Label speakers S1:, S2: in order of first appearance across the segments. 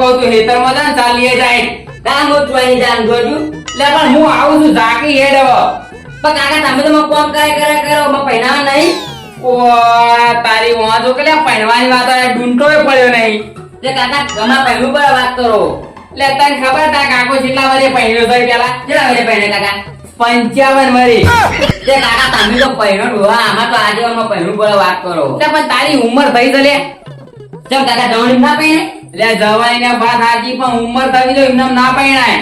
S1: કહું તું હેતરમાં જા ને ચાલીએ જાય
S2: કામ ઓછવાની જાન જોજુ
S1: લે પણ હું આવું છું ઝાકી હેડ હવે
S2: પણ કાકા તમે તો મને કોમ કરો મને પૈણા નહીં
S1: ઓ તારી વાંધો કે લે પહેરવાની વાત આવે ડુંટોય પડ્યો નહીં
S2: તે કાકા ગમા પહેલું પર વાત કરો
S1: લે તને ખબર તા કાકો કેટલા વાગે પહેર્યો છે પેલા
S2: કેટલા વાગે પહેણે કાકા
S1: 55 મરી
S2: તે કાકા તમે તો પહેરો ડોહા આમાં તો આજીવનમાં પહેલું પર વાત કરો
S1: લે પણ તારી ઉંમર થઈ છે લે
S2: ચમ કાકા જવણી ના પહેણે
S1: લે જવાની ને વાત સાચી પણ ઉંમર થઈ તો એમને ના પહેણાય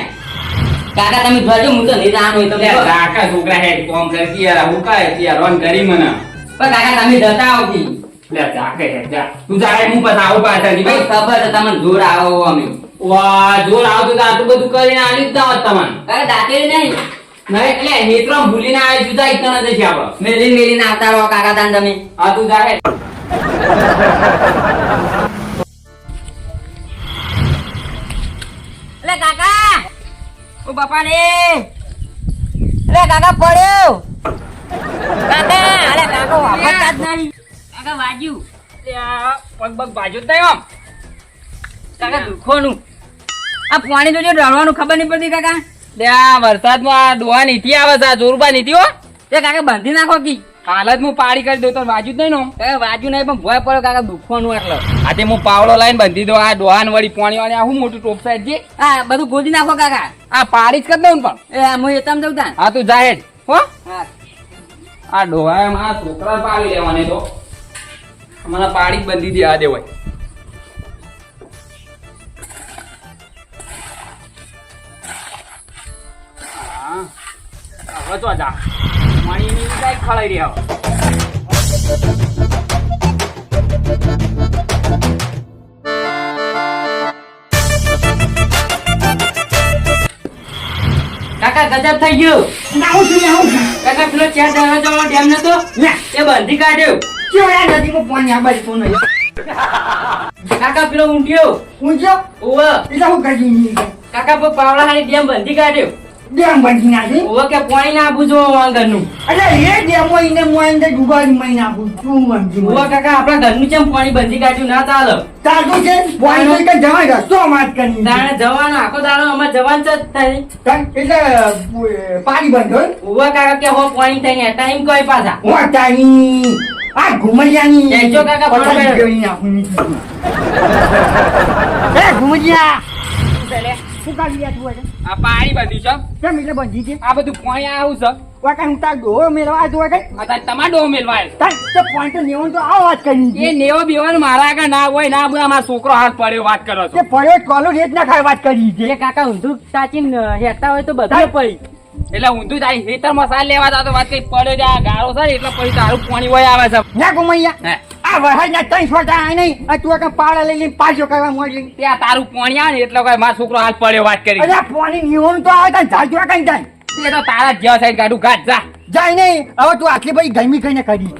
S2: કાકા તમે જોજો હું તો નહીં જાણો તો
S1: લે કાકા છોકરા હેડ કોમ કરતી યાર હું કાય યાર રોન કરી મને
S2: પણ કાકા તમે જતા આવતી
S1: લે જાકે હેડ જા તું જાય હું પછી આવું પાછળથી
S2: ભાઈ
S1: ભાઈ
S2: ખબર છે તમને જોર આવો અમે
S1: વાહ જોર આવતું તો આટલું બધું કરીને આલી જ ના તમને
S2: કાકા દાંતેડી નહીં
S1: નહીં એટલે નેત્રમ ભૂલીને આવે જુદા ઇતના નથી આપણે
S2: મેલીને આવતા રહો કાકા તાન તમે
S1: આ તું જાહે
S2: લે કાકા ઓ બાપા રે લે કાકા પડ્યો કાકા અરે કાકા વાપરતા જ નહીં કાકા વાજ્યું
S1: પગ પગ બાજુ જ નહીં આમ
S2: કાકા દુખોનું આ પાણી જોજો ડરવાનું ખબર નહીં પડતી કાકા
S1: ત્યાં વરસાદમાં ડોહા નીતિ આવે છે જોરબા નીતિ હો
S2: તે કાકા બાંધી નાખો કી
S1: હાલ જ હું પાડી કરી દઉં તો બાજુ જ નહીં નો
S2: કાકા વાજ્યું નહીં પણ ભોય પડ્યો કાકા દુખવાનું એટલે
S1: આજે હું પાવડો લાઈન બાંધી દઉં આ ડોહાન વળી પાણી વાળી આ હું મોટું ટોપ સાઈડ જે
S2: હા બધું ગોદી નાખો કાકા
S1: આ પાડી જ કરી દઉં ને પણ
S2: એ હું એતમ જઉં તા
S1: હા તું જાહેર હો
S2: હા
S1: આ ડોહા મારા છોકરા પાડી લેવાને તો મને પાડી જ બંધી દે આ દેવાય હવે તો જા પાણીની કઈ ખળાઈ રહ્યા
S2: કાકા ગજબ થઈ ગયું કાકા પેલો ચેર દરવાજો વાળો ડેમ નતો એ બંધી કાઢ્યો કાકા પેલો ઊંઘ્યો ઓવે કાકા પો પાવડા હારી ડેમ બંધી કાઢ્યો ઓવે કે પાણી ના આપું જો ઘરનું ઓવે કાકા આપણા ઘરનું ચેમ પાણી બંધી કાઢ્યું ના ચાલે તાણે જવાનો આખો દાડો અમાર જવાન જ થાય ઓવે કાકા કે હો પાણી થઈને ટાઈમ કોઈ પાછા કહેજો કાકા ફોન કર્યો
S1: આ પાણી બધી છે આ બધું પાણી આવું છે આ તાર તમાર ડોહ મેલવાય એ નેવો બેવાનો મારા આગળ ના હોય ના બોલા મારો છોકરો હાથ પડ્યો વાત કરો છો
S2: એ કાકા ઊંધું સાચીને હેતા હોય તો બધું પડી
S1: એટલે ઊંધું થાય હેતર મસાલ લેવા તા તો વાત કઈ પડ્યો છે આ ગાળો છે એટલે પછી તારું પાણી હોય આવે છે ત્યાં તારું પાણી આવે ને એટલે કઈ મારો છોકરો હાથ પડ્યો વાત કરી એ તો તારા જેવા સાઈડ ગાડું ગાઢ જા
S3: જાય નહીં હવે તું આટલી બધી ગરમી કઈને કરી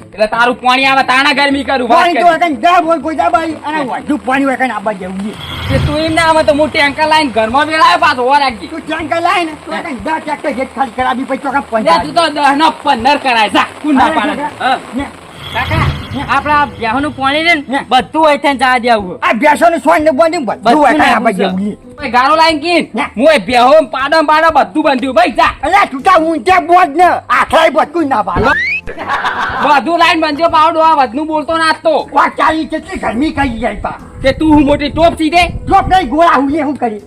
S1: એટલે તારું પાણી આવે તાણા ગરમી કરું વાત
S3: પાણી
S1: કરી
S3: તો જા બોલ કોઈ જા ભાઈ અને વધુ પાણી હોય કઈ આબા જેવું છે
S1: કે તું એમ ના આવે તો હું ટેન્કર લાઈન ઘરમાં બેલાયો પાછો હોવા રાખજી
S3: તું ટેન્કર લાય ને તો કઈ 10 ટ્રેક્ટર જેટ ખાલી કરાવી પછી તો કઈ
S1: લે તું તો 10 નો 15 કરાય જા કું ના પાડે હા
S2: કાકા આપડા બ્યાહનું પાણી ને બધું હોય થઈને જવા દેવું
S3: આ બેસો ને સોન ને બોંધી બધું હોય કઈ આબા જેવું છે
S1: ભાઈ ગારો લાઈન કીન હું એ બેહો પાડો બધું બંધ્યું ભાઈ જા
S3: અલ્યા તું તા ઊંચે બોજ ને આખરાય બધું ના પાડો
S1: બધું લાઈન બંધ્યો પાવડો આ વધનું બોલતો ના તો
S3: વા ચાલી કેટલી ગરમી કરી જાય પા
S1: કે તું હું મોટી ટોપ સીધે
S3: લોક નહીં ગોળા હુંલે હું કરી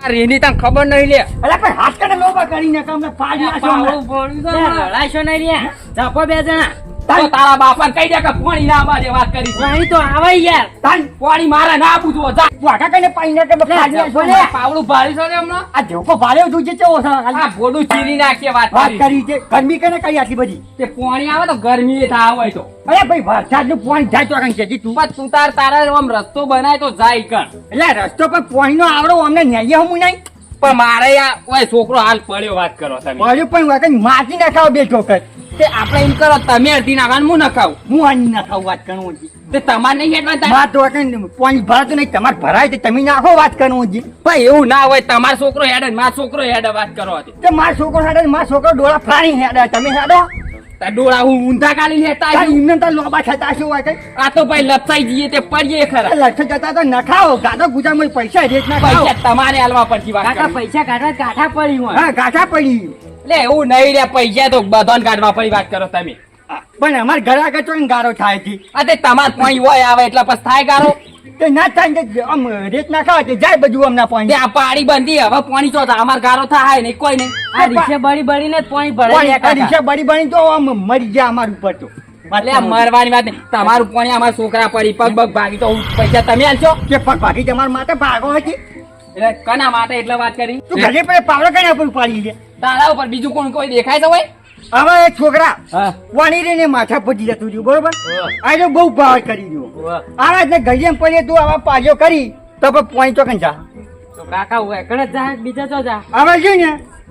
S1: રેની તને ખબર નહીં લે
S3: અલ્યા પણ હાથ કને લોબા કરીને તમને પાડી નાખો
S2: લડાઈશો નહીં રે જાપો બે જણા
S1: તો તારા બાપાને કહી દે કે પાણી ના બાજે વાત કરી
S2: પાણી તો આવે યાર
S3: તાન
S1: પાણી મારા ના પૂછવો જા
S3: વાકા કને પાઈને કે પાડી નાખો ને
S1: પાવડું ભારી છે ને હમણાં
S3: આ જેવો ભારે તું જે ચેવો છે
S1: આ બોડું ચીરી નાખીએ વાત
S3: વાત
S1: કરી
S3: કરી છે ગરમી કને કરી આટલી બધી
S1: તે પાણી આવે તો ગરમી થાય હોય તો
S3: અરે ભાઈ વરસાદનું પાણી જાય તો કઈ છે તું
S1: પણ તું તારા આમ રસ્તો બનાય તો જાય કણ
S3: એટલે રસ્તો પર પાણીનો આવડો અમને ન્યાય હું નહીં
S1: પણ મારે આ ઓય છોકરો હાલ પડ્યો વાત કરો તમે
S3: પડ્યું પણ વાકે માટી નાખાવ બે છોકર
S1: તે આપણે એમ કરો તમે અડધી નાખવાનું હું નખાવું
S3: હું આની નાખાવ વાત કરું છું
S1: તે તમારે નહીં હેડવા
S3: વાત તો વાકે પાણી ભરાતું નહીં તમારે ભરાય તો તમે નાખો વાત કરું છું
S1: ભાઈ એવું ના હોય તમારો છોકરો હેડે મારો છોકરો હેડે વાત કરો હતી
S3: તે મારો છોકરો હેડે મારો છોકરો ડોળા ફાડી હેડે તમે હેડો
S1: ડોળા હું ઊંધા કાઢી લેતા
S3: તાર એમને તાર લોબા થતા શું હોય કઈ
S1: આ તો ભાઈ લપસાઈ જઈએ તે પડીએ ખરા
S3: લક્ષ જતા તો નખાઓ ગાધો ગુજામાં પૈસા રેટ ના ખાઓ
S1: પૈસા તમારે હાલવા પડતી વાત
S2: કાકા
S1: કરી.
S2: પૈસા કાઢવા ગાંઠા પડી હોય
S3: હા ગાંઠા પડી
S1: એટલે એવું નહીં રે પૈસા તો બધાને કાઢવા પડી વાત કરો તમે
S3: પણ અમાર ઘર આગળ તો ગારો થાય છે
S1: આ તે તમાર પાણી હોય આવે એટલે પછી થાય ગારો
S3: તે ના થાય ને આમ રેત ના ખાવા તે જાય બધું અમના
S1: તે
S3: પાણી
S1: આ પાડી બંધી હવે પાણી તો અમાર ગારો થાય નહીં કોઈ નહીં
S2: આ રીક્ષે બળી બળીને જ પાણી ભરે છે કાકા.
S3: રીક્ષા બળી બળી તો આમ મરી ગયા અમાર ઉપર તો
S1: એટલે આ મરવાની વાત નહીં તમારું પાણી અમારા છોકરા પડી પગ બગ ભાગી તો હું પૈસા તમે આલશો
S3: કે પગ ભાગી તમારા માથે ભાગો હતી
S1: એટલે કના માટે એટલે વાત કરી
S3: તું ઘરે પર પાવડો કઈ ઉપર પાડી દે
S1: તારા ઉપર બીજું કોણ કોઈ દેખાય તો હોય
S3: હવે એક છોકરા
S1: હા
S3: વાણી રહીને માથા પડી જતું રહ્યું બરોબર આજે બહુ બહાર કરી દઉં આવા જ ને ઘડીએ પડે તું આવા પાજો કરી તો પછી પોઈન્ટ તો કઈ જા
S2: તો કાકા હોય કણે જા બીજા તો જા
S3: હવે જો ને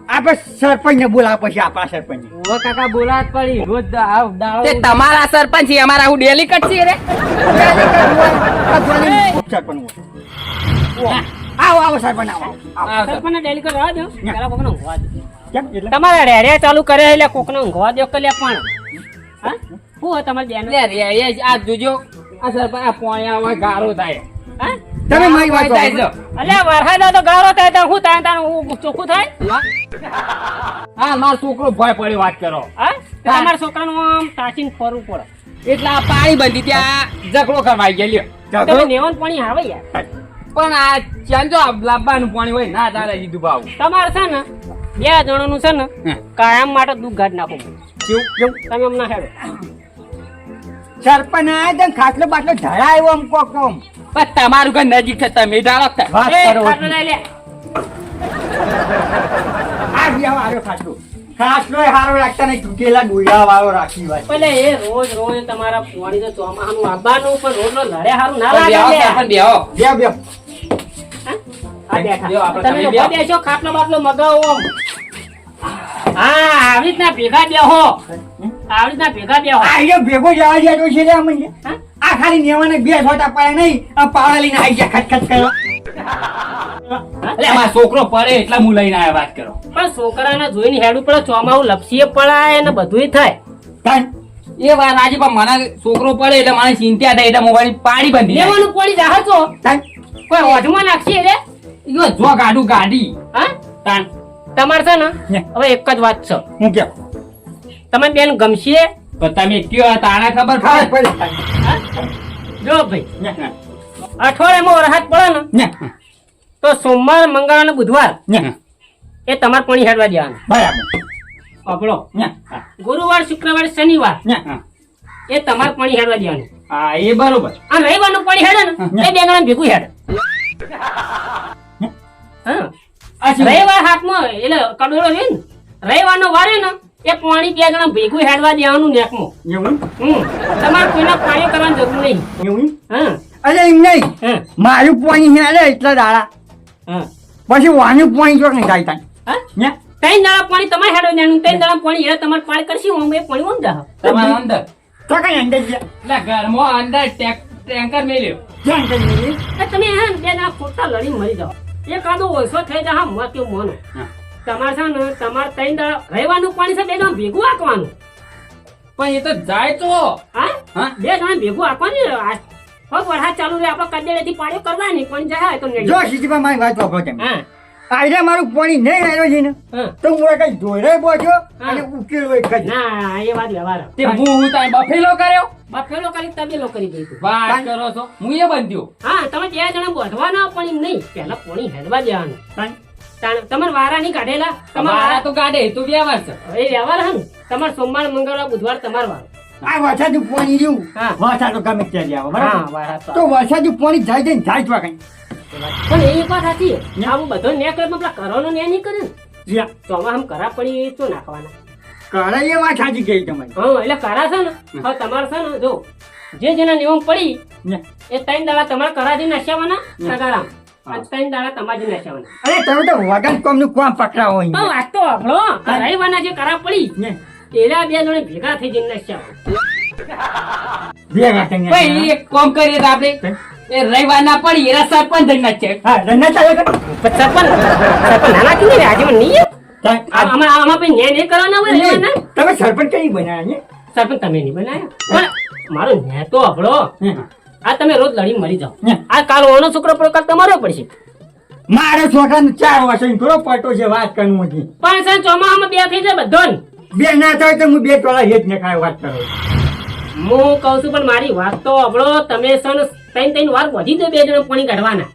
S3: આપણે સરપંચ ને બોલાવ પછી આપણા સરપંચ
S2: ઓ કાકા બોલાત પડી રોજ દાડો
S1: તે તમારા સરપંચ છે અમારા હું ડેલી કટસી રે
S3: આવો આવો સરપંચ આવો આવો.
S2: સરપંચને ડેલી કર રહેવા દો પેલા કોકને ઊંઘવા દો
S3: કેમ એટલે
S2: તમારે રેડિયા ચાલુ કરે એટલે કોકને ઊંઘવા દો કે લે પણ હા શું હોય તમારી બેન
S1: લે રે એ જ આ જોજો આ સરપંચ આ પોયા હવે ગારો થાય
S2: હા
S3: તમે મારી વાત
S1: થાય છે.
S2: અલ્યા વરસાદ તો ગારો થાય તો શું થાય તારું ચોખ્ખું થાય
S1: હા મારો છોકરો ભય પડે વાત કરો
S2: હા તો તમારા છોકરાનું આમ તાચીને ફરવું પડે
S1: એટલે આ પાણી બંધી ત્યાં ઝઘડો કરવા ગયા લ્યો
S2: તમે નેવન પાણી આવે યાર
S1: પણ આ ચાંજો લાંબાનું પાણી હોય ના તારે દીધું ભાવ
S2: તમારે છે ને બે જણાનું છે ને કાયમ માટે દુઃખ ગાઢ નાખો
S3: કેવું
S2: તમે એમ ના હેડો
S3: સરપંચ આયા તો ખાટલો બાટલો ઢળા આવ્યો આમ કોક આમ.
S1: પણ તમારું ઘર નજીક છે તમે ડાળો થાય
S3: વાત
S2: એ,
S3: કરો
S2: ખાટલો લઈ લે.
S3: આ બિયાવા આવ્યો ખાટલો ખાટલો એ હારો રાખતા નહીં તૂટેલા ડોયા વાળો રાખી વાત
S2: પેલે એ રોજ રોજ તમારા પોણી તો ચોમાહાનું આબાનું પણ રોજ રોજ લડે હારું ના
S1: પણ
S2: લાગે
S1: બેહો,
S2: લે.
S1: પણ બેહો.
S3: બે બે
S2: હા? આ બેઠા.
S1: બેહો, આપણે
S2: તમે
S1: તમે
S2: લોકો
S1: બેહો.
S2: બેસો, ખાટલો બાટલો મગાવો આમ. હા આવી રીતના ભેગા બેહો આવી રીતના ભેગા બેહો
S3: આ એ ભેગો જવા જતો છે રે અમને
S2: હા?
S3: આ ખાલી નેવાને બે છોટા પાડે નહીં આ પાવડા લઈને આવી ગયા ખટખટ કરવા
S1: એટલે મારો છોકરો પડે એટલે હું લઈને આવ્યો વાત કરો
S2: પણ છોકરાને જોઈને હેડું પડે ચોમાવું લપસીએ પડાય ને બધુંય થાય
S3: તાન
S1: એ વાત આજે પણ મને છોકરો પડે એટલે મને ચિંતા થઈ એટલે મોબાઈલ પાડી બંધી નાખી.
S2: લેવાનું પોણી જાહો છો
S3: તાન
S2: કોઈ હોજમાં નાખશે રે
S1: ઈયો જો ગાડું ગાડી
S2: હા
S1: તાન
S2: તમારે છે ને
S3: ને.
S2: હવે એક જ વાત છે
S3: હું કે
S2: તમે બેન ગમશે
S1: તો તમે કયો તાણે ખબર
S3: ખાસ
S1: પડે
S3: પડી
S2: હા? જો ભાઈ
S3: ને
S2: અઠવાડિયામાં વરસાદ પડે ને
S3: ને
S2: તો સોમવાર મંગળવાર અને બુધવાર
S3: ને
S2: એ તમારે પાણી હેડવા દેવાનું
S3: બરાબર
S2: આપણો
S3: ને
S2: ગુરુવાર શુક્રવાર શનિવાર
S3: ને
S2: એ તમારે પાણી હેડવા દેવાનું
S1: હા એ બરોબર
S2: આ રવિવારનું પાણી હેડે ને એ બે ગણા ભેગું હેડે હા
S1: આ શું?
S2: રવિવાર હાથમાં એટલે કડોળો છે ને રવિવારનો વારે ને એ પાણી બે જણા ભેગું હેડવા દેવાનું નેકમાં
S3: એવું
S2: તમારે કોઈના પાણી કરવાની જરૂર નહીં
S3: એવું
S2: હા
S3: અરે એમ નહીં
S2: હા
S3: મારું પાણી હે અરે એટલા દાડા
S2: હા
S3: પછી વાનું પાણી જો કઈ જાય તાન
S2: હા
S3: ને
S2: ત્રણ દાડા પાણી તમારે હેડવા દેવાનું ત્રણ દાડા પાણી હેડે તમારે પાણી કરશું હું એ પાણી ઓમ જા
S1: તમારા અંદર
S3: તો કઈ અંદર ગયા
S1: એટલે ઘરમાં અંદર ટેન્કર મેલ્યો
S3: ક્યાં કરી
S2: તમે હે ને બે જણા ખોટા લડી મરી જાઓ એ કાદો ઓછો થઈ જાય હા મત કેવું મોનો તમારે છે ને તમારે ત્રણ દાડા રહેવાનું પાણી છે બે જણા ભેગું આંકવાનું
S1: પણ એ તો જાય તો
S2: હા
S1: હા
S2: બે જણા ભેગું આંકવાનું હવે વરસાદ ચાલુ રહે આપણે કદેડેથી પાણી કરવા નહીં પણ જાય તો નહીં
S3: જો સીધીમાં મારી વાત વાપરો તમે
S2: હા
S3: આજે મારું પાણી નહીં આવ્યો છે ને
S2: હા
S3: તો હું કઈ જોડે બોજો
S2: હા.
S3: અને ઉકેલો એક જ
S2: ના એ વાત વ્યવહાર
S1: તે હું તાય બફેલો કર્યો
S2: બફેલો કરી તબેલો કરી દઈ તું
S1: વાત કરો છો હું એ બંધ્યો
S2: હા તમે બે જણા બોધવાના પણ નહીં પહેલા પાણી હેડવા દેવાનું તમારે વારા નહીં કાઢેલા
S1: તમારા
S2: તમારા
S1: તો ગાડે એ તો વ્યવહાર છે
S2: એ વ્યવહાર હે ને તમારે સોમવાર મંગળવાર બુધવાર તમારે વારો
S3: આ વરસાદનું પાણી રહ્યું
S2: હા.
S3: વરસાદ તો ગમે ત્યાં જાવ
S2: હા
S3: બરાબર
S2: વારા તો
S3: તો વરસાદનું પાણી જાય છે ને જાય તો કઈ
S2: પણ એ એક વાત સાચી આવું બધો ન્યાય કરે પણ પેલા કરવાનો ન્યાય નહીં કરે ને
S3: જ્યાં
S2: ચોમા આમ કરા પડી તો નાખવાના
S3: કરે એ વાત સાચી ગઈ તમારી
S2: હા એટલે કરા છે ને હવે તમારે છે ને જો જે જેના નિયમ પડી
S3: ને
S2: એ ત્રણ દાડા તમારે કરાજી નાખ્યાવાના સગારામ અને ત્રણ દાડા તમારી નાખ્યાવાના
S3: અરે તમે તો વગર કોમનું કોમ પકડાવો
S2: તો
S3: અહીં
S2: વાત તો આપણો રવિવારના જે કરા પડી
S3: ને
S2: એના બે જણે ભેગા થઈ જઈને નાખ્યા
S3: બે વાત
S1: ભાઈ એક કામ કરીએ તો આપણે એ રવિવાર ના પડી એના સરપંચ જ ના છે
S3: હા રન્ના ચાલે કર
S2: સરપંચ નાના કેવી આજે નહીં આમાં પછી ન્યાય નહીં કરવાના હોય રવિવારના
S3: તમે સરપંચ કઈ બનાયા ને
S2: સરપંચ તમે નહીં બનાયા પણ મારો ન્યાય તો હબળો આ તમે રોજ લડીને મરી જાઓ
S3: હમ.
S2: આ કાલ ઓનો છોકરો પ્રકાર તમારો પડશે
S3: મારો છોકરાને 4 વર્ષ થોડો પટો છે વાત કરવું હતી
S2: પણ સાહેબ ચોમાસામાં બે થઈ જાય બધો
S3: બે ના થાય તો હું 2 ટોળા હેત ને ખાય વાત કરો
S2: હું કહું છું પણ મારી વાત તો હબળો તમે સન ત્રણ વાર વધી દે બે જણા પાણી કાઢવાના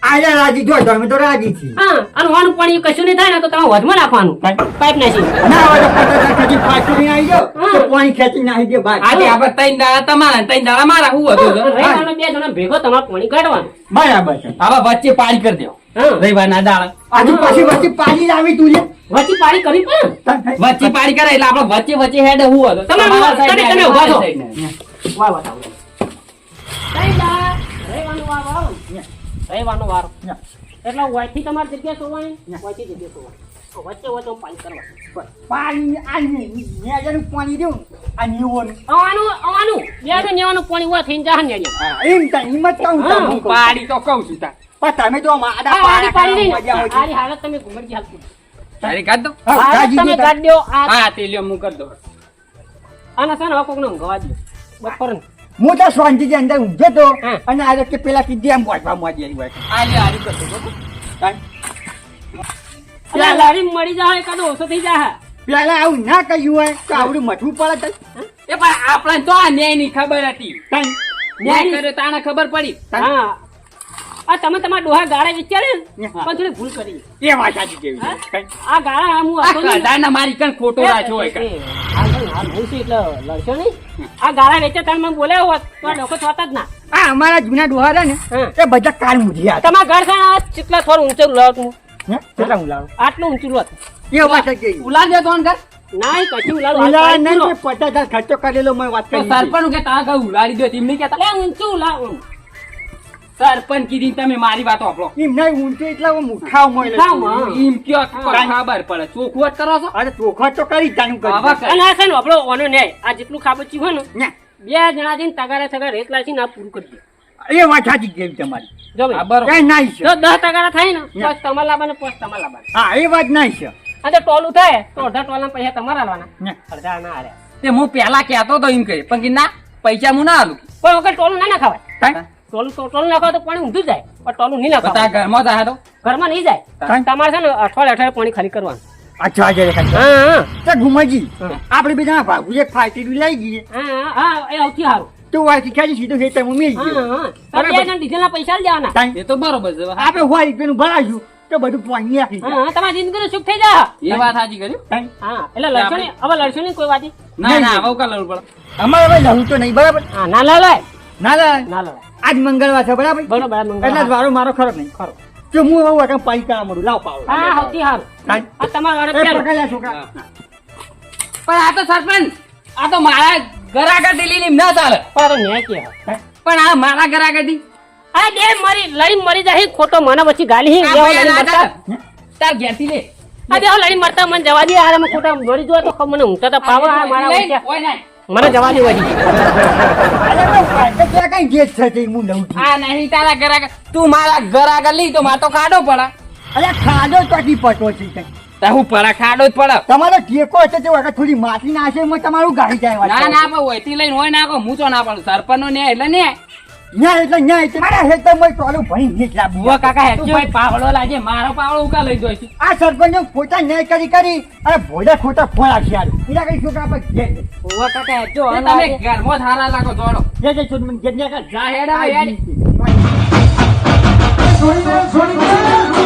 S3: આજે રાજી જો તમે તો રાજી છીએ
S2: હા અને વાનું પાણી કશું નહીં થાય ને તો તમે વધમાં નાખવાનું પાઇપ નાખી
S3: ના હોય તો પચાસ ખેંચી પાછું નહીં આવી જાઓ
S2: હા.
S3: તો પાણી ખેંચી નાખી દે બાદ
S1: આજે આપણે 3 દાડા તમારા 3 દાડા મારા હું હતું તો?
S2: રવિવારના બે જણા ભેગો તમારે પાણી કાઢવાનું
S3: બરાબર છે
S1: હવે વચ્ચે પાણી કરી દો
S2: હા
S1: રવિવારના દાડા
S3: આજુ પછી વચ્ચે પાણી લાવી તું લે
S2: વચ્ચે પાણી કરી પણ
S1: વચ્ચે પાણી કરે એટલે આપણે વચ્ચે હેડ હું હતું
S2: તમે
S1: તમારા side
S2: તમે
S1: ને
S2: ઉભા થો.
S1: અમારા side ને.
S2: વાહ વાહ રવિવારનો વાર આવો ને. રવિવારનો વાર એટલે વચ્ચે તમારી જગ્યા સોવાની વચ્ચે જગ્યા સોવાની વચ્ચે વચ્ચે પાણી કરવા
S3: પાણી આ નેજાનું પાણી દેવું આ નીવોનું
S2: આવવાનું બે જણ નેવાનું પાણી ઉભા થઈને જાહે ને
S3: એમ તા હિંમત કહું
S2: હા,
S3: હું
S1: પાણી તો કહું છું તાર
S3: પણ તમે તો માડા
S2: આરી પાણી નહીં
S3: મજા હોય
S2: આરી હાલત તમે ઘુમરજી હાલત
S1: તારી કાઢ દો
S2: હાલત તમે કાઢ દો આ
S1: હા તે લ્યો હું કરી દો
S2: આના સાને હવે કોકને ઊંઘવા દો બપોર
S3: હું તો શાંતિથી અંદર ઊંઘ્યો તો
S2: હા.
S3: અને આ કે પેલા કીધી આમ પહોંચવા માંડી હોય
S1: આ લ્યો આરી કરી દો
S2: પેલા લારી મળી જાય એકાદો ઓછો થઈ જાય
S3: પેલા આવું ના કહ્યું હોય તો આવડું મઠવું પડે તઈ.
S1: એ પણ આપણે તો આ ન્યાયની ખબર હતી
S3: તઈ.
S1: ન્યાય કર્યો તાણે ખબર પડી
S2: હા આ તમે તમારા ડોહા ગાળા વિચારે ને
S3: હા.
S2: પણ થોડી ભૂલ કરી
S3: એ વાત સાચી કેવી
S2: હા?
S3: છે. તઈ.
S2: આ ગાળા આમ હું
S1: આ
S2: હતો ને
S1: કઢાના મારી કણ ખોટો રાખ્યો હોય કાં.
S2: હાલ હું છું એટલે લડશો નહીં આ ગાળા વેચે તમે મને બોલાવ્યો હોત તો આ ડોકો થતા જ ના
S3: આ અમારા જૂના ડોહા રહ્યા ને
S2: હા.
S3: એ બધા કાર મુઢિયા હતા.
S2: તમારા ઘર ખાના કેટલા થોડું ઊંચું લાવતું
S3: હે? કેટલા હું લાવું?
S2: આટલું ઊંચું લાવતું
S3: એ વાત સાચી.
S1: ઉલાડ દે તો ઘર
S2: ના એ કશું લાવું
S3: ઉલા નહીં કે 50,000 ખર્ચો કરેલો મેં વાત
S1: તો
S3: કરી
S1: સરપંચ કે તારા ઘર ઉલાડી દો તેમ નહીં કહેતા
S2: એટલે ઊંચું લાવું
S1: સરપંચ કીધી તમે મારી વાતો આપલો
S3: એમ નહીં ઊંચું એટલે હું મુઠાવ મળે
S2: મુઠાવમાં?
S1: એમ કયો ખબર પડે ચોખવટ કરો છો
S3: અરે ચોખા તો કરી જાણું
S1: આવા
S3: કરી
S1: કર.
S2: અને આ છે ને આપણો ઓનો ન્યાય આ જેટલું ખાબચ્યું હોય ને
S3: ના,
S2: બે જણા જઈને તગારા તગારા રેત લાગી આ પૂરું કરી દે
S3: એ વાત સાચી કેવી તમારી
S2: જો
S1: આ
S2: ભાઈ
S1: બરોબર
S3: કઈ નાઈ છે
S2: જો 10 તગારા થાય ને
S3: ના.
S2: બસ તમારે લાવવાના બસ તમારે લાવવાના
S3: હા એ વાત નાઈ છે
S2: અને ટોલું થાય તો અડધા ટોલના પૈસા તમારે આલવાના
S3: ના.
S2: અડધા ના આલ્યા
S1: તે હું પેલા કહેતો તો એમ કહે પણ કે ના પૈસા હું ના આલું
S2: પણ વગર ટોલું ના નાખાવાય
S3: કાંઈ?
S2: ટોલું નાખવા તો પાણી ઊંધું જાય પણ ટોલું નહીં
S1: બધા
S2: નાખવા
S1: ઘરમાં જાય તો
S2: ઘરમાં નહીં જાય
S3: કાંઈ?
S2: તમારે છે ને અઠવાડિયે પાણી ખાલી કરવાનું
S3: અચ્છા આજે દેખાય
S2: હા હા
S3: તો ઘુમાજી
S2: હા.
S3: આપણે બધા ભાગુ એક ફાઈટી લઈ ગઈએ
S2: હા હા એ સૌથી સારું
S3: તો વાંચી ખેંચી સીધું ખેતર માં મેલી
S2: હા
S3: ગયો
S2: હા તમે બે જણ ડીઝલના પૈસા લઈ જવાના
S3: કાંઈ?
S1: એ તો બરોબર છે
S3: આપણે હોય રૂપિયાનું ભરાશું તો બધું પાણી નાખી
S2: હા હા તમારી જિંદગીનું સુખ થઈ જાય
S1: એ વાત સાચી કર્યું
S3: કાંઈ?
S2: હા એટલે લડશો નહીં હવે લડશો નહીં કોઈ વાત
S1: ના ના હવે કાલ લડવું પડે
S3: અમારે હવે લહું તો નહીં બરાબર
S2: હા ના લડાય
S3: ના લા
S2: ના લડાય
S3: આજ મંગળવાર છે બરાબર
S2: બરોબર આ મંગળ
S3: એટલે જ વારો મારો ખરો નહીં
S2: ખરો
S3: તો હું હવે વાંકા પાણી કરવા મળું લાવ પાવડો
S2: હા સૌથી સારું
S3: કાંઈ?
S2: આ તમારા
S3: એ
S2: વાળા પહેરો.
S3: પકડ્યા છોકરા
S1: હા. પણ આ તો સરપંચ આ તો મારા ઘર આગળ લીલી ના ચાલે
S2: પારો ન્યાય કહેવાય.
S1: પણ આ મારા ઘર આગળ
S2: આ બે મરી લઈને મરી જાય ખોટો મને પછી ગાલી હી બેહો લઈને મરતા
S1: તાર ઘેરથી લે
S2: આ બેહો લઈને મરતા મને જવા દે આ ખોટા દોડી જો તો મને ઊંઘતા તા પાવા આ મારા ઊંચા
S1: ઓય ના.
S2: મને જવા દે વળી
S3: અરે ભાઈ, ત્યાં કઈ ગેસ છે તે હું લઉં છું
S1: આ નહીં તારા ઘર આગળ તું મારા ઘર આગળ લી તો માર તો ખાડો પડે
S3: અરે ખાડો ચોટી પટો છે કંઈ.
S1: તો હું પડે ખાડો જ પડે
S3: તમારો ટેકો હશે તે વખત થોડી માટી નાખે એમાં તમારું ગાડી જાય વાત
S1: ના ના પણ ઓયથી લઈને હોય નાખો હું તો ના પડું સરપંચ નો ન્યાય એટલે ન્યાય
S3: ન્યાય એટલે ન્યાય છે મારા હેતરમાં ટોલું ભણી નીચ લાવું
S1: બુઆ કાકા હેચો ભાઈ પાવડો લાગે મારો પાવડો ઉકા લઈ દો
S3: આ સરપંચ ખોટા ન્યાય કરી અને ભોડા ખોટા ફોન આપી આલું એના કઈ છોકરા પર ઘેર દે.
S2: ઓવા કાકા હેજો
S1: તમે ઘરમાં થારા લાગો જોડો
S3: ઘેર દે છોડ મને ઘેર દે.
S1: જા હેડા હેડ
S3: છોડી દે, છોડી દે.